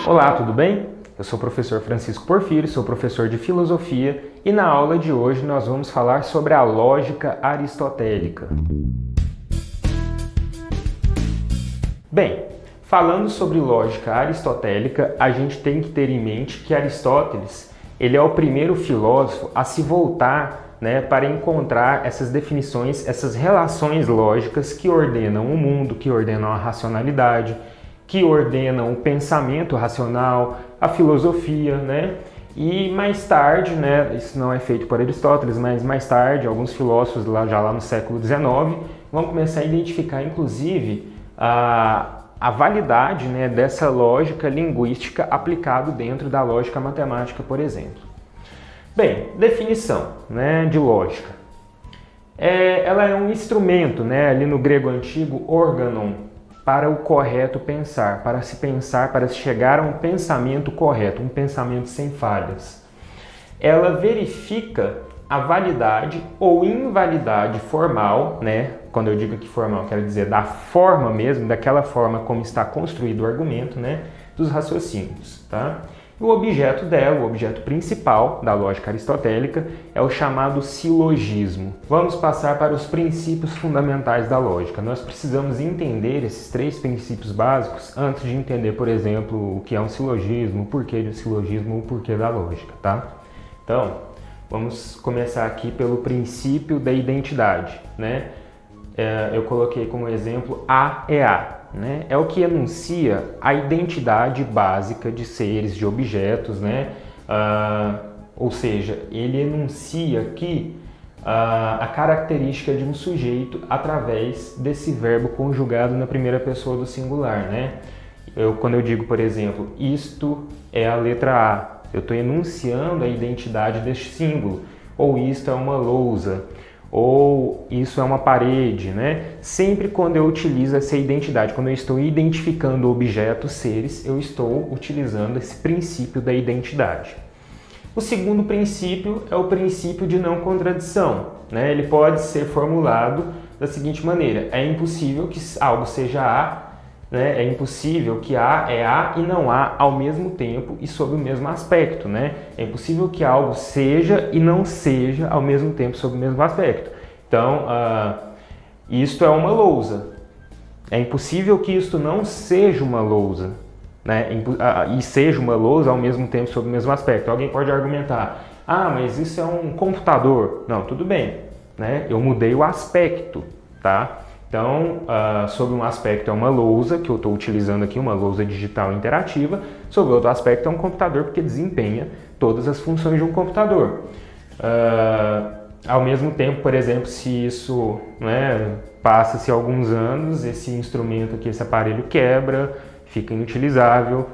Olá, tudo bem? Eu sou o professor Francisco Porfírio, sou professor de filosofia e na aula de hoje nós vamos falar sobre a lógica aristotélica. Bem, falando sobre lógica aristotélica, a gente tem que ter em mente que Aristóteles ele é o primeiro filósofo a se voltar para encontrar essas definições, essas relações lógicas que ordenam o mundo, que ordenam a racionalidade, que ordenam o pensamento racional, a filosofia, E mais tarde, isso não é feito por Aristóteles, mas mais tarde, alguns filósofos já lá no século XIX vão começar a identificar, inclusive, a validade dessa lógica linguística aplicada dentro da lógica matemática, por exemplo. Bem, definição de lógica. Ela é um instrumento, ali no grego antigo, organon, para o correto pensar, para se pensar, para se chegar a um pensamento correto, um pensamento sem falhas. Ela verifica a validade ou invalidade formal, Quando eu digo aqui formal, quero dizer da forma mesmo, daquela forma como está construído o argumento, dos raciocínios, tá? O objeto dela, o objeto principal da lógica aristotélica, é o chamado silogismo. Vamos passar para os princípios fundamentais da lógica. Nós precisamos entender esses três princípios básicos antes de entender, por exemplo, o que é um silogismo, o porquê de um silogismo, o porquê da lógica, tá? Então, vamos começar aqui pelo princípio da identidade, Eu coloquei como exemplo A é A. É o que enuncia a identidade básica de seres, de objetos, ou seja, ele enuncia aqui a característica de um sujeito através desse verbo conjugado na primeira pessoa do singular, Quando eu digo, por exemplo, isto é a letra A, eu estou enunciando a identidade deste símbolo, ou isto é uma lousa, ou isso é uma parede, Sempre quando eu utilizo essa identidade, quando eu estou identificando objetos, seres, eu estou utilizando esse princípio da identidade. O segundo princípio é o princípio de não contradição, Ele pode ser formulado da seguinte maneira: é impossível que algo seja A, É impossível que A é A e não A ao mesmo tempo e sob o mesmo aspecto, É impossível que algo seja e não seja ao mesmo tempo sob o mesmo aspecto. Então, isto é uma lousa. É impossível que isto não seja uma lousa, e seja uma lousa ao mesmo tempo sob o mesmo aspecto. Alguém pode argumentar: mas isso é um computador. Não, tudo bem, Eu mudei o aspecto, tá? Então, sob um aspecto é uma lousa, que eu estou utilizando aqui, uma lousa digital interativa. Sob outro aspecto é um computador, porque desempenha todas as funções de um computador. Ao mesmo tempo, por exemplo, se isso passa-se alguns anos, esse instrumento aqui, esse aparelho quebra, fica inutilizável,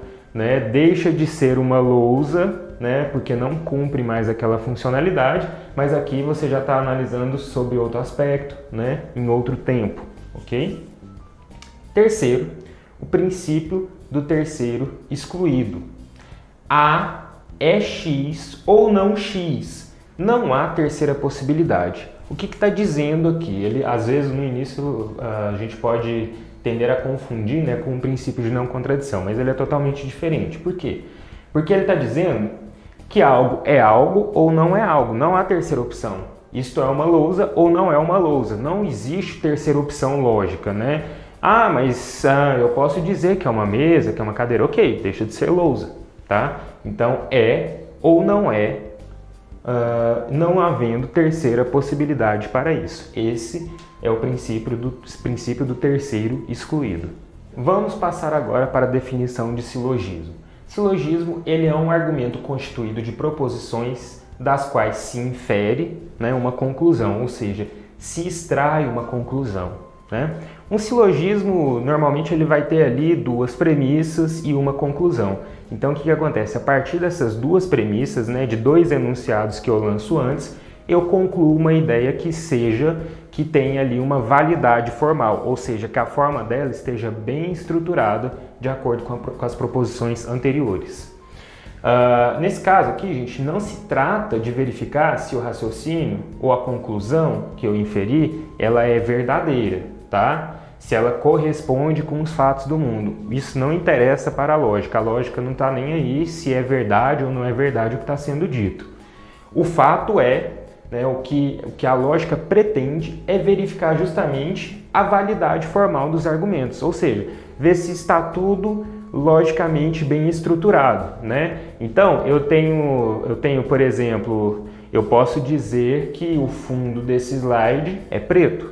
deixa de ser uma lousa, porque não cumpre mais aquela funcionalidade, mas aqui você já está analisando sob outro aspecto, em outro tempo, ok? Terceiro, o princípio do terceiro excluído. A é X ou não X, não há terceira possibilidade. O que está dizendo aqui? Às vezes no início a gente pode tender a confundir com o princípio de não contradição, mas ele é totalmente diferente. Por quê? Porque ele está dizendo que algo é algo ou não é algo. Não há terceira opção. Isto é uma lousa ou não é uma lousa. Não existe terceira opção lógica, mas eu posso dizer que é uma mesa, que é uma cadeira. Ok, deixa de ser lousa, tá? Então é ou não é, não havendo terceira possibilidade para isso. Esse é o princípio do terceiro excluído. Vamos passar agora para a definição de silogismo. Silogismo ele é um argumento constituído de proposições das quais se infere uma conclusão, ou seja, se extrai uma conclusão. Um silogismo, normalmente, ele vai ter ali duas premissas e uma conclusão. Então, o que acontece? A partir dessas duas premissas, de dois enunciados que eu lanço antes, eu concluo uma ideia que tenha ali uma validade formal, ou seja, que a forma dela esteja bem estruturada de acordo com as proposições anteriores. Nesse caso aqui, gente, não se trata de verificar se o raciocínio ou a conclusão que eu inferi, ela é verdadeira, tá? se ela corresponde com os fatos do mundo. Isso não interessa para a lógica não está nem aí se é verdade ou não é verdade o que está sendo dito. O fato é, né, o que a lógica pretende é verificar justamente a validade formal dos argumentos, ou seja, ver se está tudo logicamente bem estruturado, né? Então, eu tenho, por exemplo, eu posso dizer que o fundo desse slide é preto,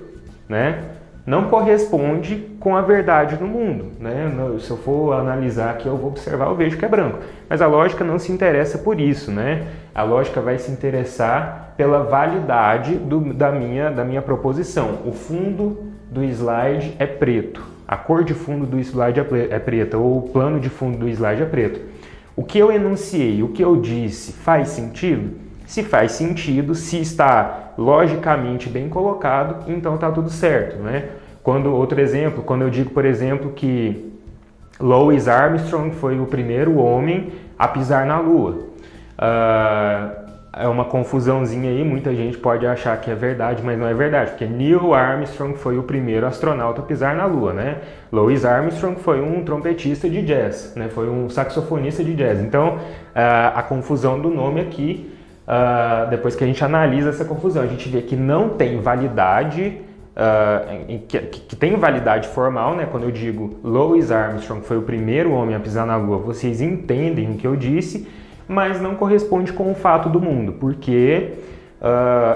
né? Não corresponde com a verdade do mundo, né? Se eu for analisar aqui, eu vou observar, eu vejo que é branco. Mas a lógica não se interessa por isso, né? A lógica vai se interessar pela validade da minha proposição. O fundo do slide é preto. A cor de fundo do slide é preta, ou o plano de fundo do slide é preto. O que eu enunciei, o que eu disse, faz sentido? Se faz sentido, se está logicamente bem colocado, então está tudo certo, né? Outro exemplo, quando eu digo, por exemplo, que Louis Armstrong foi o primeiro homem a pisar na Lua. É uma confusãozinha aí, muita gente pode achar que é verdade, mas não é verdade, porque Neil Armstrong foi o primeiro astronauta a pisar na Lua, né? Louis Armstrong foi um trompetista de jazz, né? Foi um saxofonista de jazz. Então, a confusão do nome aqui, depois que a gente analisa essa confusão, a gente vê que não tem validade, que tem validade formal, né? Quando eu digo Louis Armstrong foi o primeiro homem a pisar na Lua, vocês entendem o que eu disse, mas não corresponde com o fato do mundo, porque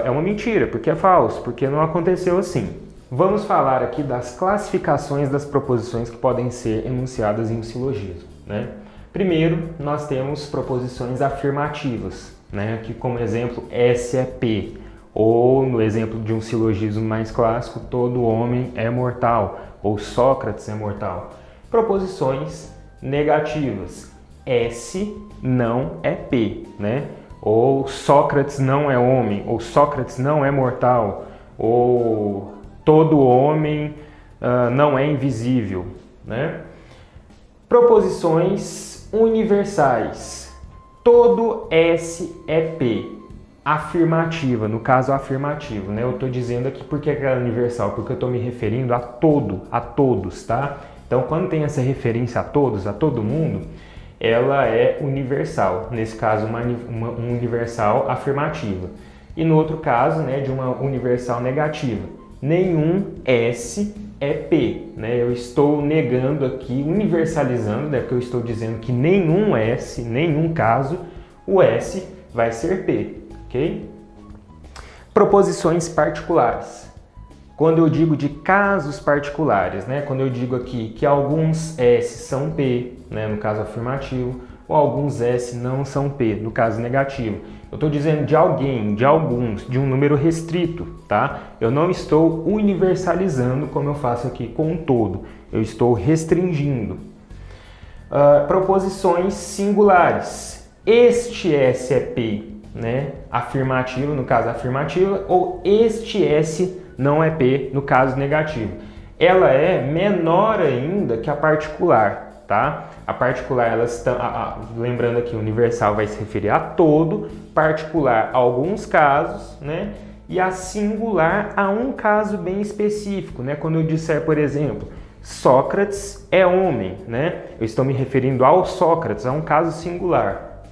é uma mentira, porque é falso, porque não aconteceu assim. Vamos falar aqui das classificações das proposições que podem ser enunciadas em um silogismo, né? Primeiro, nós temos proposições afirmativas, né? Aqui como exemplo, S é P, ou no exemplo de um silogismo mais clássico, todo homem é mortal, ou Sócrates é mortal. Proposições negativas, S não é P, né? Ou Sócrates não é homem, ou Sócrates não é mortal, ou todo homem não é invisível, né? Proposições universais, todo S é P, afirmativa, no caso afirmativo, né? Eu estou dizendo aqui porque é universal, porque eu estou me referindo a todos, tá? Então, quando tem essa referência a todos, a todo mundo, ela é universal, nesse caso uma universal afirmativa. E no outro caso, né, de uma universal negativa, nenhum S é P, né? Eu estou negando aqui, universalizando, né, porque eu estou dizendo que nenhum S, nenhum caso, o S vai ser P, ok? Proposições particulares. Quando eu digo de casos particulares, né? Quando eu digo aqui que alguns S são P, né? No caso afirmativo, ou alguns S não são P, no caso negativo. Eu estou dizendo de alguém, de alguns, de um número restrito, tá? Eu não estou universalizando como eu faço aqui com um todo. Eu estou restringindo. Proposições singulares. Este S é P, né? Afirmativo, no caso afirmativa, ou este S não é P, no caso negativo. Ela é menor ainda que a particular, tá? A particular, lembrando aqui, universal vai se referir a todo, particular a alguns casos, né? E a singular a um caso bem específico, né? Quando eu disser, por exemplo, Sócrates é homem, né? Eu estou me referindo ao Sócrates, a um caso singular.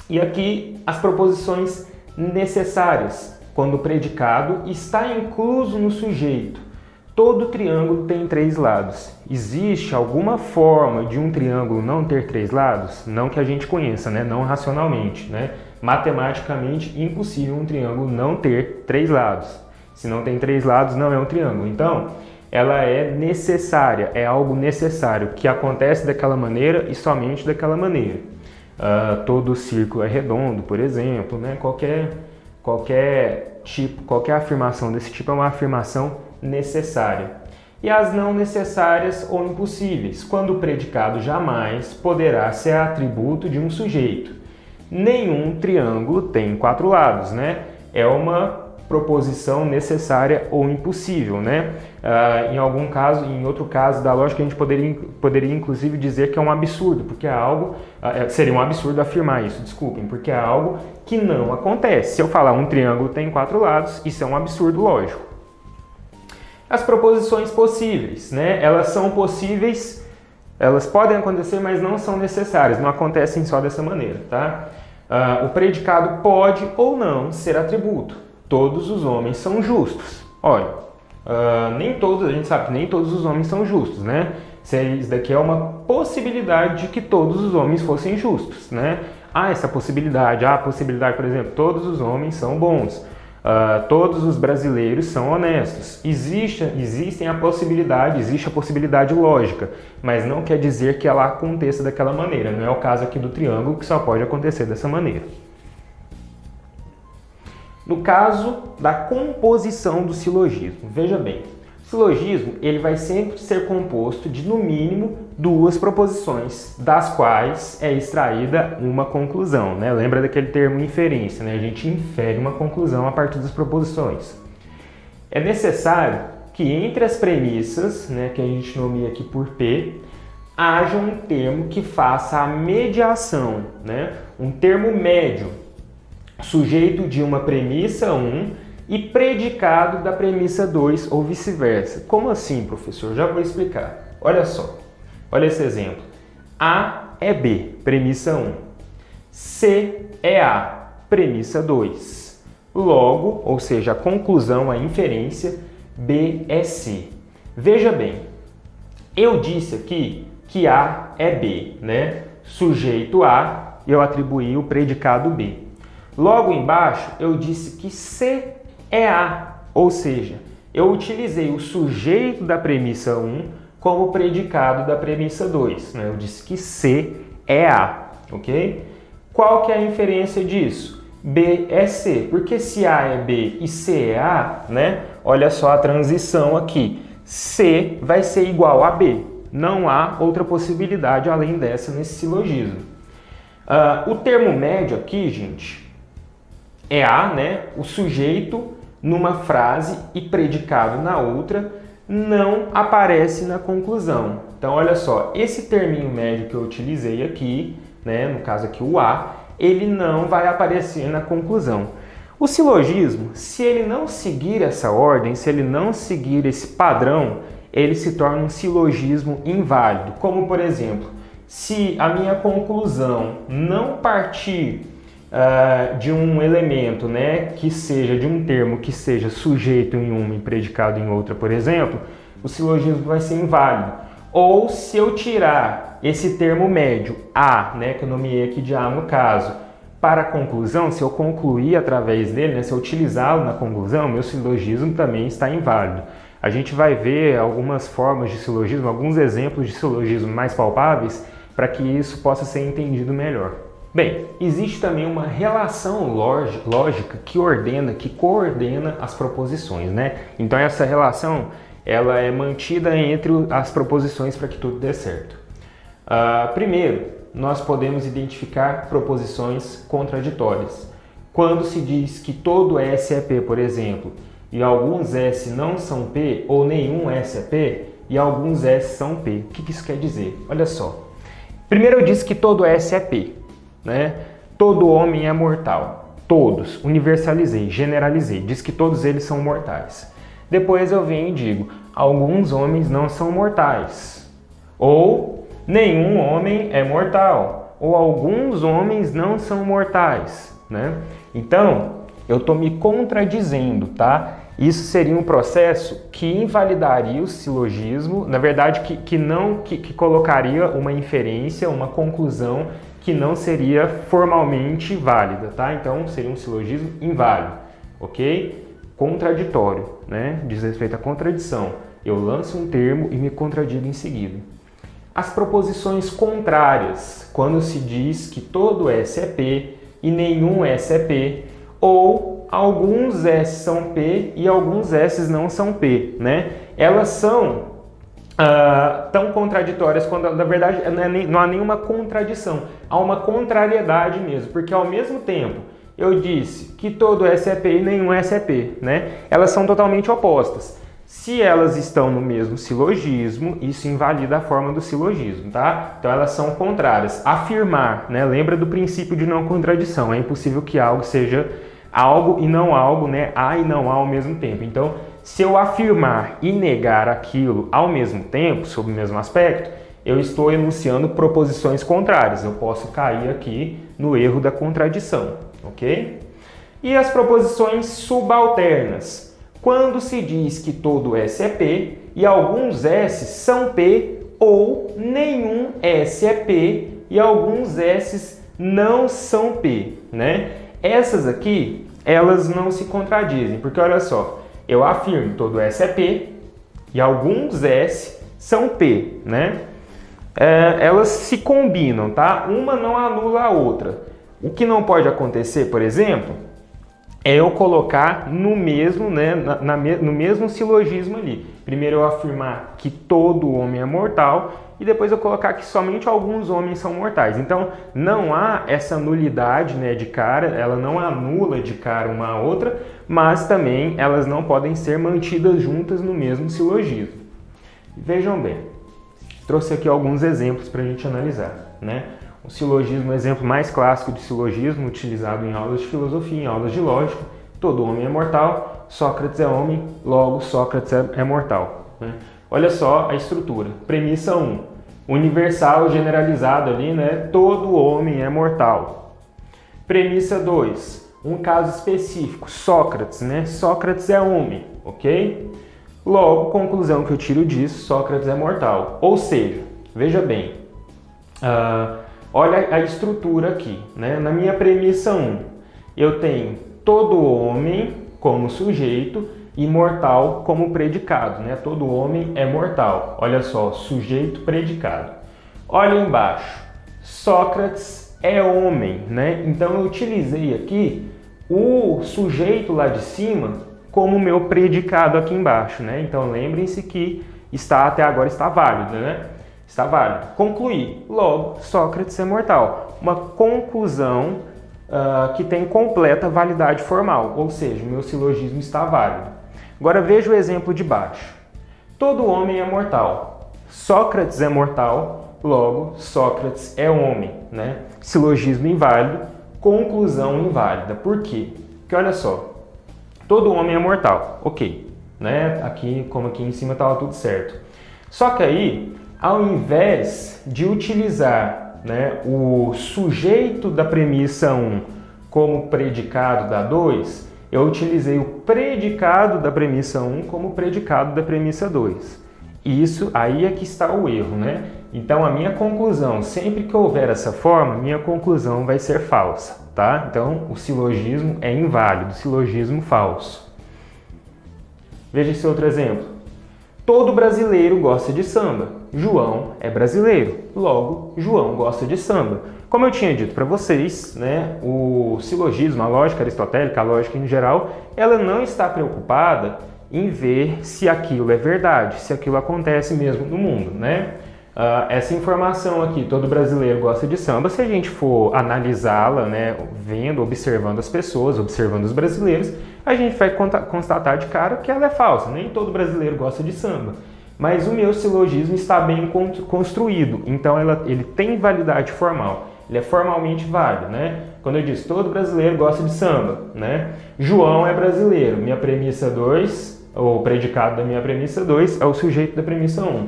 E aqui as proposições necessárias, quando o predicado está incluso no sujeito. Todo triângulo tem 3 lados. Existe alguma forma de um triângulo não ter 3 lados? Não que a gente conheça, né? Não racionalmente, né? Matematicamente impossível um triângulo não ter 3 lados. Se não tem 3 lados, não é um triângulo. Então, ela é necessária, é algo necessário, que acontece daquela maneira e somente daquela maneira. Todo círculo é redondo, por exemplo, né? Qualquer afirmação desse tipo é uma afirmação necessária. E as não necessárias ou impossíveis, quando o predicado jamais poderá ser atributo de um sujeito. Nenhum triângulo tem 4 lados, né? É uma proposição necessária ou impossível, né? Em outro caso da lógica, a gente poderia inclusive dizer que é um absurdo, porque é algo, seria um absurdo afirmar isso, desculpem, porque é algo que não acontece. Se eu falar um triângulo tem 4 lados, isso é um absurdo lógico. As proposições possíveis, né? Elas são possíveis, elas podem acontecer, mas não são necessárias, não acontecem só dessa maneira, tá? O predicado pode ou não ser atributo. Todos os homens são justos. Olha, nem todos, a gente sabe que nem todos os homens são justos, né? Isso daqui é uma possibilidade de que todos os homens fossem justos, né? Há essa possibilidade, por exemplo, todos os homens são bons, todos os brasileiros são honestos. Existe a possibilidade lógica, mas não quer dizer que ela aconteça daquela maneira. Não é o caso aqui do triângulo, que só pode acontecer dessa maneira. No caso da composição do silogismo, veja bem, o silogismo ele vai sempre ser composto de, no mínimo, duas proposições, das quais é extraída uma conclusão, né? Lembra daquele termo inferência, né? A gente infere uma conclusão a partir das proposições. É necessário que entre as premissas, né, que a gente nomeia aqui por P, haja um termo que faça a mediação, né? Um termo médio, sujeito de uma premissa 1 e predicado da premissa 2 ou vice-versa. Como assim, professor? Já vou explicar. Olha só, olha esse exemplo. A é B, premissa 1. C é A, premissa 2. Logo, ou seja, a conclusão, a inferência, B é C. Veja bem, eu disse aqui que A é B, né? Sujeito A, eu atribuí o predicado B. Logo embaixo, eu disse que C é A, ou seja, eu utilizei o sujeito da premissa 1 como predicado da premissa 2. Né? Eu disse que C é A, ok? Qual que é a inferência disso? B é C, porque se A é B e C é A, né? Olha só a transição aqui. C vai ser igual a B. Não há outra possibilidade além dessa nesse silogismo. O termo médio aqui, gente, é A, né? O sujeito numa frase e predicado na outra não aparece na conclusão. Então, olha só, esse terminho médio que eu utilizei aqui, né? No caso aqui o A, ele não vai aparecer na conclusão. O silogismo, se ele não seguir essa ordem, se ele não seguir esse padrão, ele se torna um silogismo inválido. Como, por exemplo, se a minha conclusão não partir de um elemento, né, que seja de um termo que seja sujeito em uma e predicado em outra, por exemplo, o silogismo vai ser inválido. Ou se eu tirar esse termo médio, A, né, que eu nomeei aqui de A no caso, para a conclusão, se eu concluir através dele, né, se eu utilizá-lo na conclusão, meu silogismo também está inválido. A gente vai ver algumas formas de silogismo, alguns exemplos de silogismo mais palpáveis, para que isso possa ser entendido melhor. Bem, existe também uma relação lógica que coordena as proposições, né? Então essa relação ela é mantida entre as proposições para que tudo dê certo. Primeiro, nós podemos identificar proposições contraditórias. Quando se diz que todo S é P, por exemplo, e alguns S não são P, ou nenhum S é P, e alguns S são P. O que isso quer dizer? Olha só. Primeiro eu disse que todo S é P. Né? Todo homem é mortal. Todos. Universalizei, generalizei. Diz que todos eles são mortais. Depois eu venho e digo, alguns homens não são mortais. Ou nenhum homem é mortal. Ou alguns homens não são mortais. Né? Então, eu estou me contradizendo, tá? Isso seria um processo que invalidaria o silogismo, na verdade, que colocaria uma inferência, uma conclusão que não seria formalmente válida, tá? Então, seria um silogismo inválido, ok? Contraditório, né? Diz respeito à contradição. Eu lanço um termo e me contradigo em seguida. As proposições contrárias, quando se diz que todo S é P e nenhum S é P, ou alguns S são P e alguns S não são P, né? Elas são tão contraditórias quando, na verdade, não há nenhuma contradição. Há uma contrariedade mesmo, porque ao mesmo tempo eu disse que todo S é P e nenhum S é P, né? Elas são totalmente opostas. Se elas estão no mesmo silogismo, isso invalida a forma do silogismo, tá? Então elas são contrárias. Afirmar, né? Lembra do princípio de não contradição. É impossível que algo seja algo e não algo, né? Há e não há ao mesmo tempo. Então, se eu afirmar e negar aquilo ao mesmo tempo, sob o mesmo aspecto, eu estou enunciando proposições contrárias. Eu posso cair aqui no erro da contradição, ok? E as proposições subalternas? Quando se diz que todo S é P e alguns S são P ou nenhum S é P e alguns S não são P, né? Essas aqui, elas não se contradizem, porque olha só, eu afirmo todo S é P e alguns S são P, né? Elas se combinam, tá? Uma não anula a outra. O que não pode acontecer, por exemplo, é eu colocar no mesmo, né, no mesmo silogismo ali. Primeiro eu afirmar que todo homem é mortal e depois eu colocar que somente alguns homens são mortais. Então não há essa nulidade, né, de cara, ela não anula de cara uma a outra, mas também elas não podem ser mantidas juntas no mesmo silogismo. Vejam bem, trouxe aqui alguns exemplos para a gente analisar, né? O silogismo, o exemplo mais clássico de silogismo utilizado em aulas de filosofia, em aulas de lógica: todo homem é mortal, Sócrates é homem, logo Sócrates é mortal, né? Olha só a estrutura. Premissa 1, universal generalizado ali, né? Todo homem é mortal. Premissa 2, um caso específico, Sócrates, né? Sócrates é homem, ok? Logo, conclusão que eu tiro disso, Sócrates é mortal. Ou seja, veja bem, olha a estrutura aqui, né? Na minha premissa 1, eu tenho todo homem como sujeito e mortal como predicado, né? Todo homem é mortal. Olha só, sujeito, predicado. Olha embaixo, Sócrates é homem, né? Então eu utilizei aqui o sujeito lá de cima como meu predicado aqui embaixo, né? Então lembrem-se que até agora está válido, né? Está válido. Concluí. Logo, Sócrates é mortal. Uma conclusão que tem completa validade formal, ou seja, meu silogismo está válido. Agora veja o exemplo de baixo. Todo homem é mortal. Sócrates é mortal, logo, Sócrates é homem, né? Silogismo inválido, conclusão inválida. Por quê? Porque olha só, todo homem é mortal, ok, né? Como aqui em cima estava tudo certo. Só que aí, ao invés de utilizar, né, o sujeito da premissa 1 como predicado da 2, eu utilizei o predicado da premissa 1 como predicado da premissa 2. Isso aí é que está o erro, né? Então a minha conclusão, sempre que houver essa forma, minha conclusão vai ser falsa, tá? Então o silogismo é inválido, silogismo falso. Veja esse outro exemplo. Todo brasileiro gosta de samba. João é brasileiro, logo João gosta de samba. Como eu tinha dito para vocês, né, o silogismo, a lógica aristotélica, a lógica em geral, ela não está preocupada em ver se aquilo é verdade, se aquilo acontece mesmo no mundo, né? Essa informação aqui, todo brasileiro gosta de samba, se a gente for analisá-la, né, vendo, observando as pessoas, observando os brasileiros, a gente vai constatar de cara que ela é falsa. Nem todo brasileiro gosta de samba. Mas o meu silogismo está bem construído, então ele tem validade formal. Ele é formalmente válido, né? Quando eu disse todo brasileiro gosta de samba, né? João é brasileiro. Minha premissa 2, o predicado da minha premissa 2 é o sujeito da premissa 1.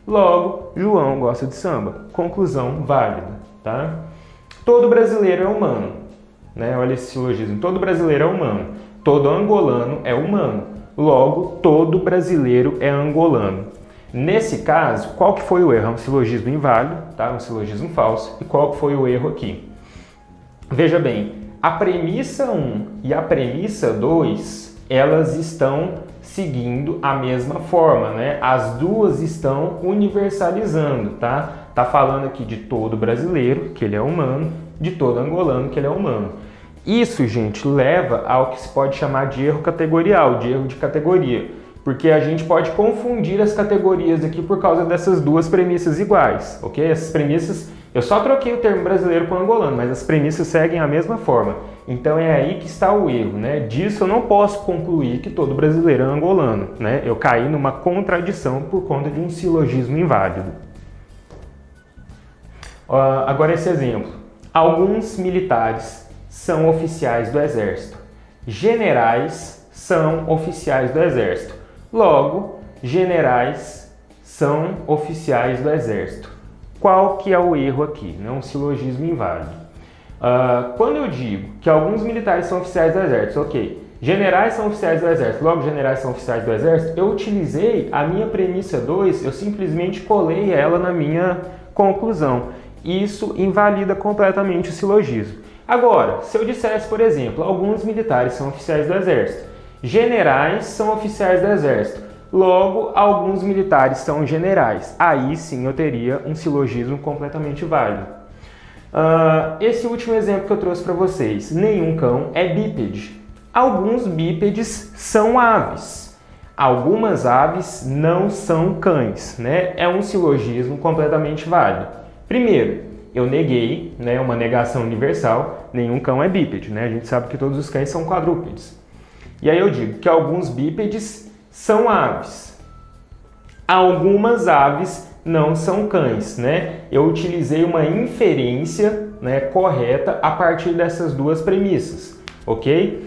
Logo, João gosta de samba. Conclusão válida, tá? Todo brasileiro é humano, né? Olha esse silogismo. Todo brasileiro é humano. Todo angolano é humano. Logo, todo brasileiro é angolano. Nesse caso, qual que foi o erro? É um silogismo inválido, tá? Um silogismo falso. E qual que foi o erro aqui? Veja bem, a premissa 1 e a premissa 2, elas estão seguindo a mesma forma, né? As duas estão universalizando, tá? Tá falando aqui de todo brasileiro, que ele é humano, de todo angolano, que ele é humano. Isso, gente, leva ao que se pode chamar de erro categorial, de erro de categoria. Porque a gente pode confundir as categorias aqui por causa dessas duas premissas iguais, ok? Essas premissas, eu só troquei o termo brasileiro com angolano, mas as premissas seguem a mesma forma. Então é aí que está o erro, né? Disso eu não posso concluir que todo brasileiro é angolano, né? Eu caí numa contradição por conta de um silogismo inválido. Agora esse exemplo. Alguns militares são oficiais do exército. Generais são oficiais do exército. Logo, generais são oficiais do Exército. Qual que é o erro aqui? Não é um silogismo inválido. Quando eu digo que alguns militares são oficiais do Exército, ok, generais são oficiais do Exército, logo generais são oficiais do Exército, eu utilizei a minha premissa 2, eu simplesmente colei ela na minha conclusão. Isso invalida completamente o silogismo. Agora, se eu dissesse, por exemplo, alguns militares são oficiais do Exército, generais são oficiais do Exército, logo alguns militares são generais, aí sim eu teria um silogismo completamente válido. Esse último exemplo que eu trouxe para vocês, nenhum cão é bípede. Alguns bípedes são aves, algumas aves não são cães, né? É um silogismo completamente válido. Primeiro, eu neguei, né, uma negação universal, nenhum cão é bípede, né? A gente sabe que todos os cães são quadrúpedes. E aí eu digo que alguns bípedes são aves, algumas aves não são cães, né? Eu utilizei uma inferência, né, correta a partir dessas duas premissas, ok?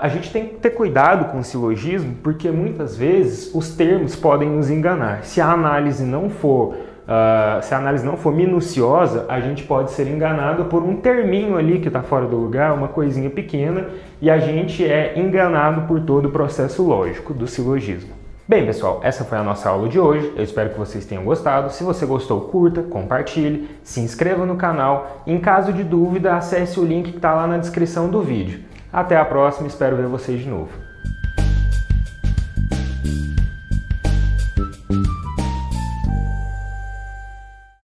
A gente tem que ter cuidado com o silogismo porque muitas vezes os termos podem nos enganar. Se a análise não for minuciosa, a gente pode ser enganado por um terminho ali que está fora do lugar, uma coisinha pequena, e a gente é enganado por todo o processo lógico do silogismo. Bem, pessoal, essa foi a nossa aula de hoje. Eu espero que vocês tenham gostado. Se você gostou, curta, compartilhe, se inscreva no canal. Em caso de dúvida, acesse o link que está lá na descrição do vídeo. Até a próxima, espero ver vocês de novo.